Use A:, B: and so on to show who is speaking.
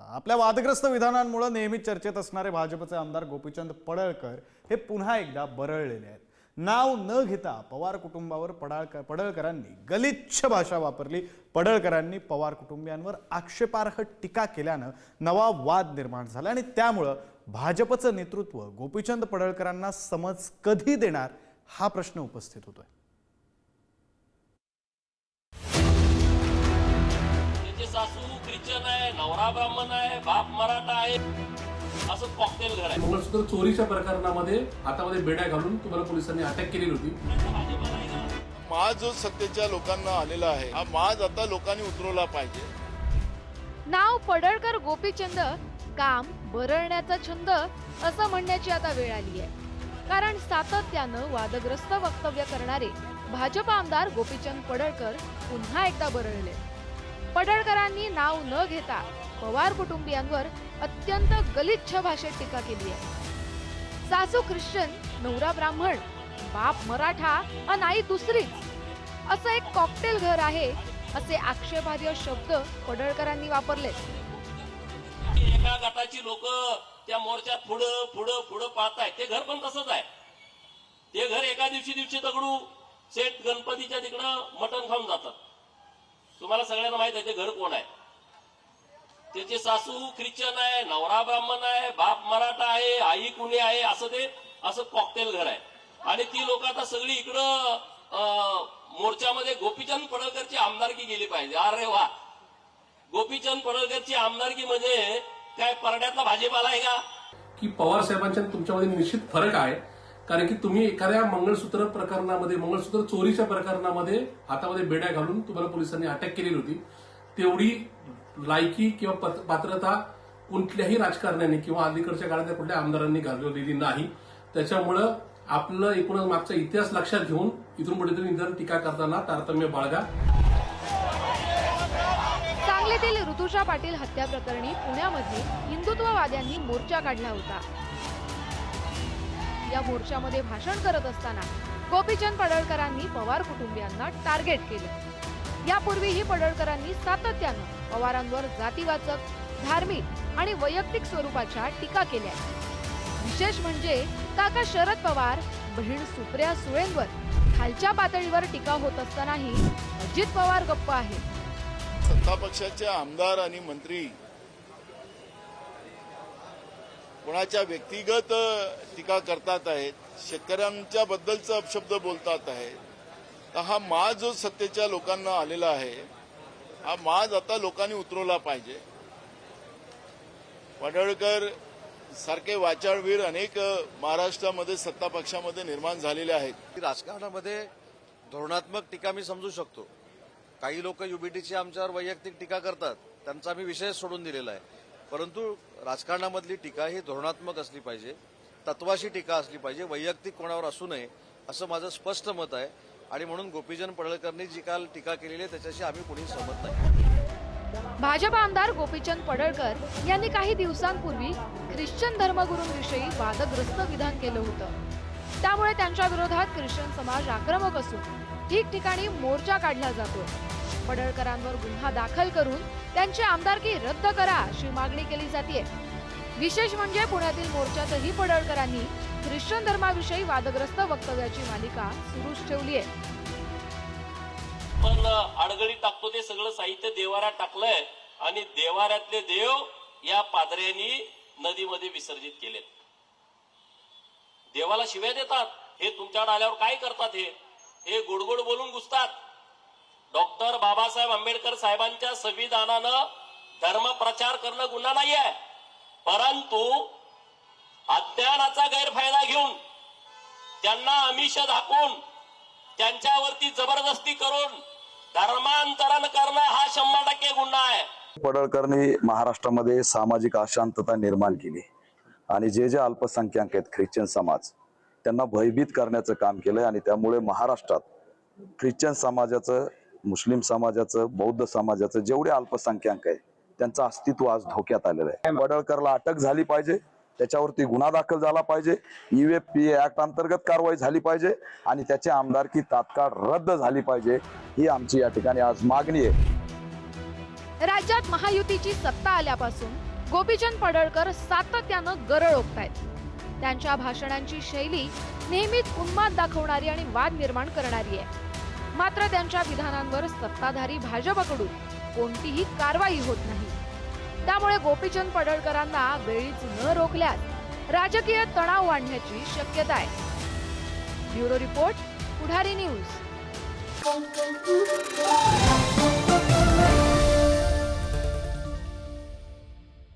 A: आपल्या वादग्रस्त विधानांमुळे नेहमी चर्चेत असणारे भाजपचे आमदार गोपीचंद पडळकर हे पुन्हा एकदा बरळलेले आहेत। नाव न घेता पवार कुटुंबावर पडळकरांनी गलिच्छ भाषा वापरली। पडळकरांनी पवार कुटुंबियांवर आक्षेपार्ह टीका केल्यानं नवा वाद निर्माण झाला आणि त्यामुळे भाजपचं नेतृत्व गोपीचंद पडळकरांना समज कधी देणार हा प्रश्न उपस्थित होतोय।
B: सासू ख्रिश्चन आहे, नवरा ब्राह्मण आहे, बाप मराठा आहे, असं कॉकटेल घर आहे।
C: मंगळसूत्र चोरीच्या प्रकरणामध्ये हातामध्ये बेड्या घालून तुम्हाला पोलिसांनी अटक केली होती।
D: माज जो सत्तेच्या लोकांना आलेला आहे, हा माज आता लोकांनी उतरवला पाहिजे।
E: नाव पडळकर गोपीचंद, काम बरळण्याचा छंद असं म्हणण्याची आता वेळ आली आहे। कारण सातत्यानं वादग्रस्त वक्तव्य करणारे भाजप आमदार गोपीचंद पडळकर पुन्हा एकदा बरळले। पडळकरांनी नाव न घेता पवार कुटुंबियांवर अत्यंत गलिच्छ भाषेत टीका केली आहे। सासू ख्रिश्चन, नवरा ब्राह्मण, बाप मराठा आणि आई दुसरीच, असं एक कॉकटेल घर आहे, असे आक्षेपार्ह शब्द पडळकरांनी वापरले।
B: एका गटाची लोक त्या मोर्चात पुढं पुढं पुढं पाहतायत, ते घर पण तसंच आहे। ते घर एका दिवशी दगडू सेठ गणपतीच्या तिकडं मटण खाऊन जातात। तुम्हाला सगळ्यांना माहित आहे ते घर कोण आहे। त्याचे सासू ख्रिश्चन आहे, नवरा ब्राह्मण आहे, बाप मराठा आहे, आई कुणी आहे, असं कॉकटेल घर आहे। आणि ती लोक आता सगळी इकडं मोर्चामध्ये गोपीचंद पडळकरची आमदारकी गेली पाहिजे। अरे वा, गोपीचंद पडळकरची आमदारकी म्हणजे काय परड्यातला भाजीपाला आहे का?
C: की पवार साहेबांच्या तुमच्यामध्ये निश्चित फरक आहे। कारण की तुम्ही एखाद्या मंगळसूत्र प्रकरणामध्ये, मंगळसूत्र चोरीच्या प्रकरणामध्ये हातामध्ये बेड्या घालून तुम्हाला पोलिसांनी अटक केलेली होती। तेवढी लायकी किंवा पात्रता कुठल्याही राजकारण्याने किंवा अलीकडच्या काळातल्या कुठल्या आमदारांनी घालवलेली नाही। त्याच्यामुळं आपलं एकूणच मागचा इतिहास लक्षात घेऊन इथून पुढे तुम्ही जर टीका करताना तारतम्य बाळगा।
E: सांगलीतील ऋतुजा पाटील हत्या प्रकरणी पुण्यामध्ये हिंदुत्ववाद्यांनी मोर्चा काढला होता। या मोर्चामध्ये भाषण करत असताना गोपीचंद पडळकरांनी पवार कुटुंबियांना टार्गेट केलं। यापूर्वीही पडळकरांनी सातत्यानं पवारांवर जातीवाचक, धार्मिक आणि वैयक्तिक स्वरूपाच्या टीका केल्या। विशेष म्हणजे काका शरद पवार, बहीण सुप्रिया सुळेंवर खालच्या पातळीवर टीका होत असतानाही अजित पवार गप्प आहे।
D: सत्ता पक्षाचे आमदार आणि मंत्री कोणाच्या व्यक्तिगत टीका करतात आहेत, शेतकऱ्यांच्या बद्दलचा अपशब्द बोलतात आहेत, तर हा माज जो सत्तेच्या लोकांना आलेला आहे, हा माज आता लोकांनी उतरवला पाहिजे। पडळकर सारखे वाचाळवीर अनेक महाराष्ट्रामध्ये सत्ता पक्षामध्ये निर्माण झालेले आहेत।
F: राजकारणामध्ये धोरणात्मक टीका मी समजू शकतो। काही लोक युबीटीची आमच्यावर वैयक्तिक टीका करतात, त्यांचा मी विषय सोडून दिलेला आहे। परंतु राजकारणामधली टीका ही धोरणात्मक असली पाहिजे, तत्वाशी टीका असली पाहिजे, वैयक्तिक कोणावर असू नये, असं माझं स्पष्ट मत आहे। आणि म्हणून गोपीचंद पडळकरनी जी काल टीका केलेली आहे त्याच्याशी आम्ही कोणी सहमत नाही।
E: भाजप आमदार गोपीचंद पडळकर यांनी काही दिवसांपूर्वी ख्रिश्चन धर्मगुरूंविषयी वादग्रस्त विधान केलं होतं। त्यामुळे त्यांच्या विरोधात ख्रिश्चन समाज आक्रमक असून ठिकठिकाणी मोर्चा काढला जातो। पडळकरांवर गुन्हा दाखल करून त्यांची आमदारकी रद्द करा अशी मागणी केली जाते। विशेष म्हणजे पुण्यातील मोर्चातही पडळकरांनी ख्रिश्चन धर्माविषयी वादग्रस्त वक्तव्याची मालिका सुरूच ठेवली आहे।
B: पण अडगळी टाकतो ते सगळं साहित्य देवाऱ्यात टाकलंय आणि देवाऱ्यातले देव या पादऱ्यांनी नदीमध्ये विसर्जित केलेत। देवाला शिव्या देतात, हे तुमच्याकडे आल्यावर काय करतात, हे गोडगोड बोलून घुसतात। डॉक्टर बाबासाहेब आंबेडकर साहेबांच्या संविधानानं धर्म प्रचार करणं गुन्हा नाही आहे, परंतु अज्ञानाचा गैरफायदा घेऊन त्यांना आमिष दाखवून त्यांच्यावरती जबरदस्ती करून धर्मांतरण करणं हा 100% गुन्हा आहे।
G: पडळकरनी महाराष्ट्रामध्ये सामाजिक अशांतता निर्माण केली आणि जे अल्पसंख्याक आहेत, ख्रिश्चन समाज, त्यांना भयभीत करण्याचं काम केलंय। आणि त्यामुळे महाराष्ट्रात ख्रिश्चन समाजाचं, मुस्लिम समाजाचं, बौद्ध समाजाचं जेवढे अल्पसंख्याक आहे त्यांचं अस्तित्व आज धोक्यात आलेलं आहे। पडळकरला अटक झाली पाहिजे, त्याच्यावरती गुन्हा दाखल झाला पाहिजे, UAPA ऍक्ट अंतर्गत कारवाई झाली पाहिजे आणि त्याची आमदारकी तात्काळ रद्द झाली पाहिजे, ही आमची या ठिकाणी आज मागणी आहे।
E: राज्यात महायुतीची सत्ता आल्यापासून गोपीचंद पडळकर सातत्यानं गरळ ओकतायत. त्यांच्या भाषणांची शैली नेहमीच उन्माद दाखवणारी आणि वाद निर्माण करणारी आहे. मात्र त्यांच्या विधानांवर सत्ताधारी भाजपकडून कोणतीही कारवाई होत नाही. त्यामुळे गोपीचंद पडळकरांना वेळीच न रोखल्यास राजकीय तणाव वाढण्याची शक्यता आहे. ब्युरो रिपोर्ट, पुढारी न्यूज.